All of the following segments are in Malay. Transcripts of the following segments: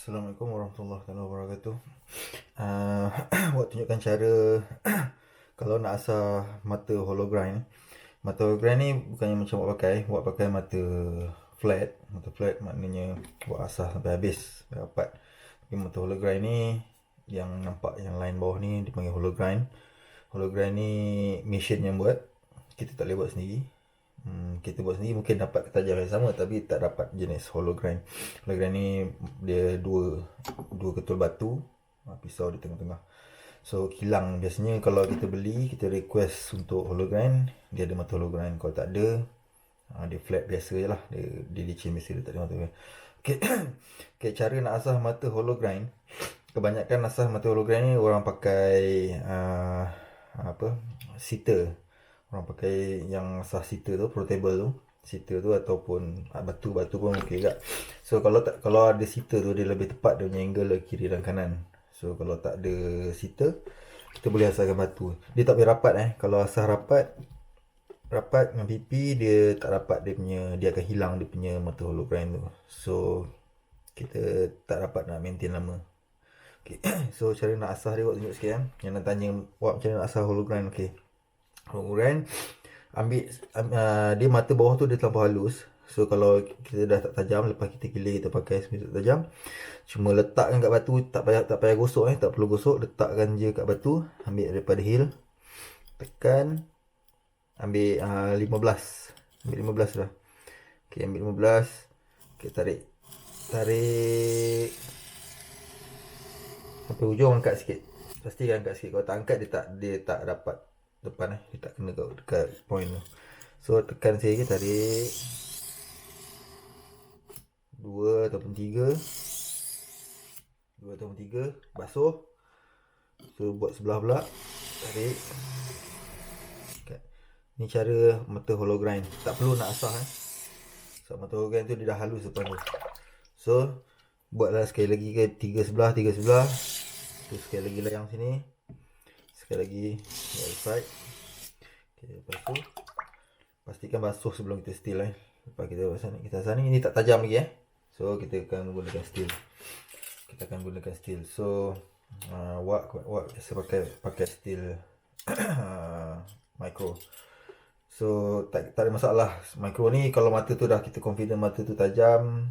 Assalamualaikum warahmatullahi wabarakatuh. Uh, Buat tunjukkan cara kalau nak asah mata hologram. Mata hologram ni bukannya macam buat pakai mata flat. Mata flat maknanya buat asah sampai habis, sampai rapat. Tapi mata hologram ni yang nampak yang line bawah ni dipanggil hologram. Hologram ni mesin yang buat. Kita tak boleh buat sendiri. Kita buat sendiri mungkin dapat ketajaman yang sama tapi tak dapat jenis hologram. Hologram ni dia dua ketul batu, pisau di tengah-tengah. So kilang biasanya kalau kita beli, kita request untuk hologram, dia ada mata hologram. Kalau tak ada, dia flat biasa je lah. Dia licin biasa, dia tak ada mata hologram. Okay. Okay, cara nak asah mata hologram. Kebanyakan asah mata hologram ni orang pakai sita. Orang pakai yang asah sita tu, portable tu. Sita tu ataupun batu-batu pun okey juga. So kalau ada sita tu dia lebih tepat, dia punya angle kiri dan kanan. So kalau tak ada sita, kita boleh asahkan batu. Dia tak boleh rapat Kalau asah rapat dengan pipi, dia tak rapat, dia akan hilang dia punya mata hologram tu. So kita tak dapat nak maintain lama. Okay. So cara nak asah dia, buat tunjuk sikit Yang nak tanya buat macam mana nak asah hologram. Okay. Hologram ambil dia mata bawah tu dia terlampau halus. So kalau kita dah tak tajam, lepas kita kilir kita pakai semi tajam, cuma letakkan kat batu, tak payah gosok tak perlu gosok, letakkan je kat batu, ambil daripada heel, tekan, ambil 15 dah. Okey, ambil 15. Okey, tarik sampai hujung, angkat sikit. Pastikan angkat sikit. Kalau tak angkat dia tak dapat depan dia tak kena dekat point tu. So tekan sikit, tarik 2 ataupun 3, basuh. So buat sebelah pula, tarik. Okay. Ni cara mata hologram. Tak perlu nak asah so mata hologram tu dia dah halus depan tu. So buatlah sekali lagi ke 3 sebelah. Tu sekali lagi layang sini, sekali lagi right side. Okay, lepas tu pastikan basuh sebelum kita steel lepas kita asah ni tak tajam lagi so kita akan gunakan steel. So wak biasa pakai steel micro. So tak ada masalah. Micro ni kalau mata tu dah kita confident mata tu tajam,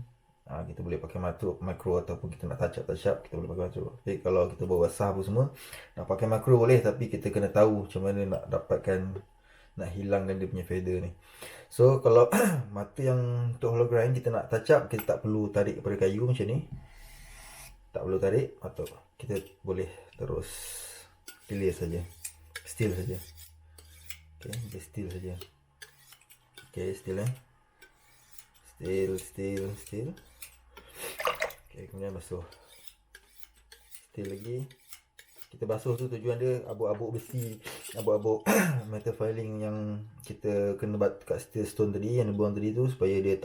kita boleh pakai micro ataupun kita nak touch up kita boleh pakai micro. Tapi kalau kita bawa asah apa semua, nak pakai micro boleh, tapi kita kena tahu macam mana nak hilangkan dia punya feather ni. So kalau mata yang untuk hologram kita nak touch up, kita tak perlu tarik daripada kayu macam ni. Tak perlu tarik, atau kita boleh terus clear saja. Steel saja. Okey, dia steel saja. Okey, steel Steel. Okey, kemudian basuh. Steel lagi. Kita basuh tu tujuan dia abuk-abuk besi, abuk-abuk metal filing yang kita kena kat steel stone tadi, yang dibuang tadi tu, supaya dia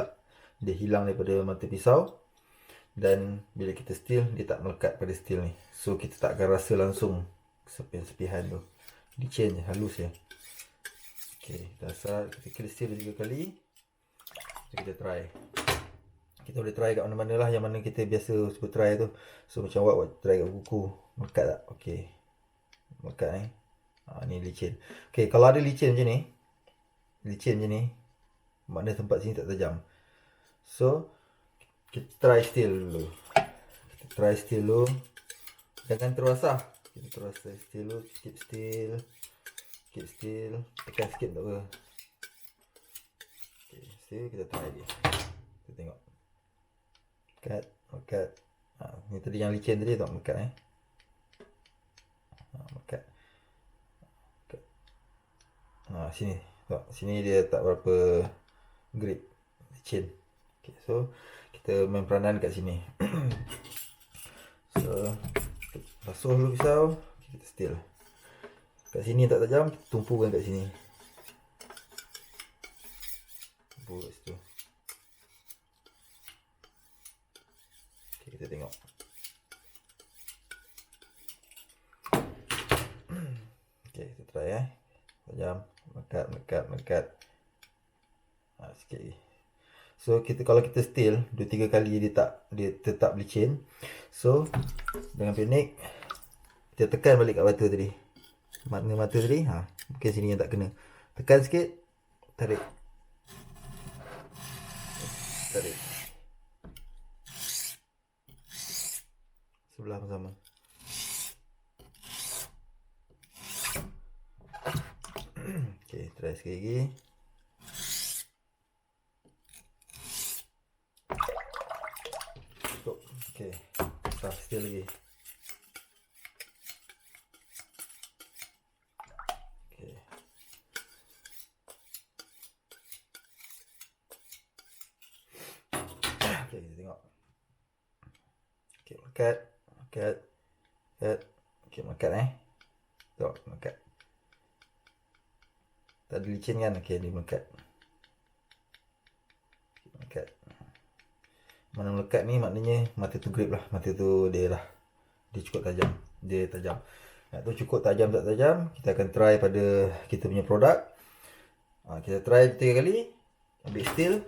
hilang daripada mata pisau. Dan bila kita steel, dia tak melekat pada steel ni. So kita tak akan rasa langsung sepihan tu. Licin je, halus je. Okay, kita asal, kita clear steel 3 kali. So kita try. Kita boleh try kat mana-mana lah, yang mana kita biasa suka try tu. So macam awak try kat buku, melekat tak? Okay, melekat ni licin. Okay, kalau ada licin macam ni, makna tempat sini tak tajam. So kita try steel dulu. Jangan terus asah. Kita terus steel dulu, keep steel, tekan sikit tak apa. Okay, steel kita try dia. Kita tengok. Melekat. Ni tadi yang licin tadi tak melekat melekat. Sini. Sini dia tak berapa grip, licin. Okay, so kita main peranan kat sini. So basuh dulu pisau, kita steel. Kat sini tak tajam, kita tumpukan kat sini. Tumpuk kat situ. Okay, kita tengok. Okay, kita try tajam, melekat. Sikit lagi. So kalau kita steel 2-3 kali dia tetap licin. So dengan teknik kita tekan balik kat batu tadi. Mata tadi, mungkin sini yang tak kena. Tekan sikit, tarik. Tarik. Sebelah pun sama. Okay, try sekali lagi. Cukup. Okay, start still lagi. Okay. Okay, kita tengok. Okay, melekat. Melekat. Okay, melekat Tengok, melekat. Tak ada licin kan? Okay, dia melekat. Melekat. Mana melekat ni maknanya mata tu grip lah. Mata tu dia cukup tajam. Dia tajam. Nak tu cukup tajam tak tajam, kita akan try pada kita punya produk. Kita try 3 kali. Ambil steel.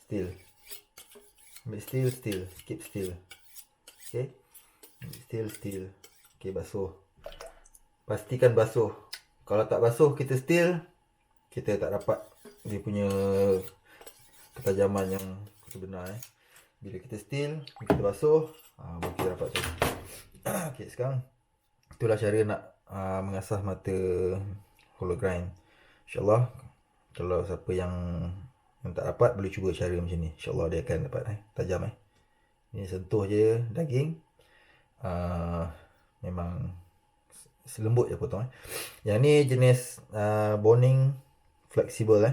Steel. Ambil steel, steel. Keep steel. Okay. Ambil steel. Okay, basuh. Pastikan basuh. Kalau tak basuh kita steel, kita tak dapat dia punya ketajaman yang sebenar. Bila kita steel, kita basuh, baru kita dapat tu. Okay, sekarang itulah cara nak mengasah mata hollow grind. InsyaAllah kalau siapa yang tak dapat, boleh cuba cara macam ni. InsyaAllah dia akan dapat tajam. Ni sentuh je daging, memang selembut je potong. Yang ni jenis boning flexible.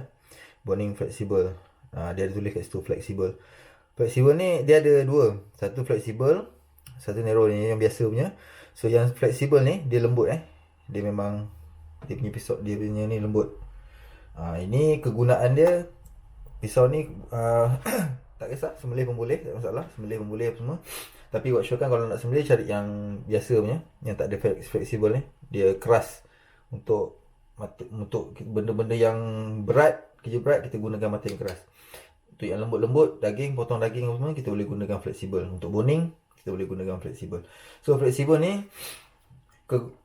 Boning flexible. Dia ada tulis kat situ flexible. Flexible ni dia ada dua. Satu flexible, satu narrow ni yang biasa punya. So yang flexible ni dia lembut. Dia memang dia punya pisau, dia punya ni lembut. Ini kegunaan dia, pisau ni tak kisah, sembelih pun boleh, tak masalah, sembelih pun boleh apa semua. Tapi workshop kan kalau nak sembelih cari yang biasa punya, yang tak ada flexible ni. Dia keras. Untuk benda-benda yang berat, kerja berat, kita gunakan mata yang keras. Untuk yang lembut-lembut, daging, potong daging apa semua, kita boleh gunakan flexible. Untuk boning, kita boleh gunakan flexible. So flexible ni,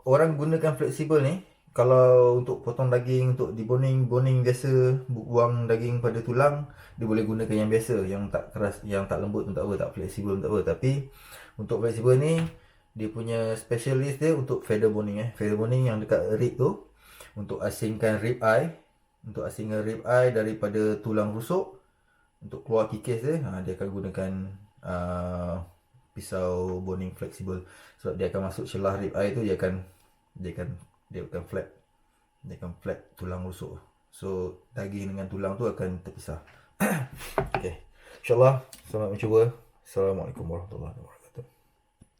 orang gunakan flexible ni kalau untuk potong daging, untuk boning biasa, buang daging pada tulang, dia boleh gunakan yang biasa, yang tak keras, yang tak lembut pun tak apa, tak flexible pun tak apa. Tapi untuk flexible ni, dia punya specialist dia untuk feather boning. Feather boning yang dekat rib tu, untuk asingkan rib eye, daripada tulang rusuk, untuk keluar kikis dia, dia akan gunakan pisau boning flexible. Sebab dia akan masuk celah rib eye tu, dia akan flat tulang rusuk. So daging dengan tulang tu akan terpisah. Okay, InsyaAllah selamat mencuba. Assalamualaikum warahmatullahi wabarakatuh.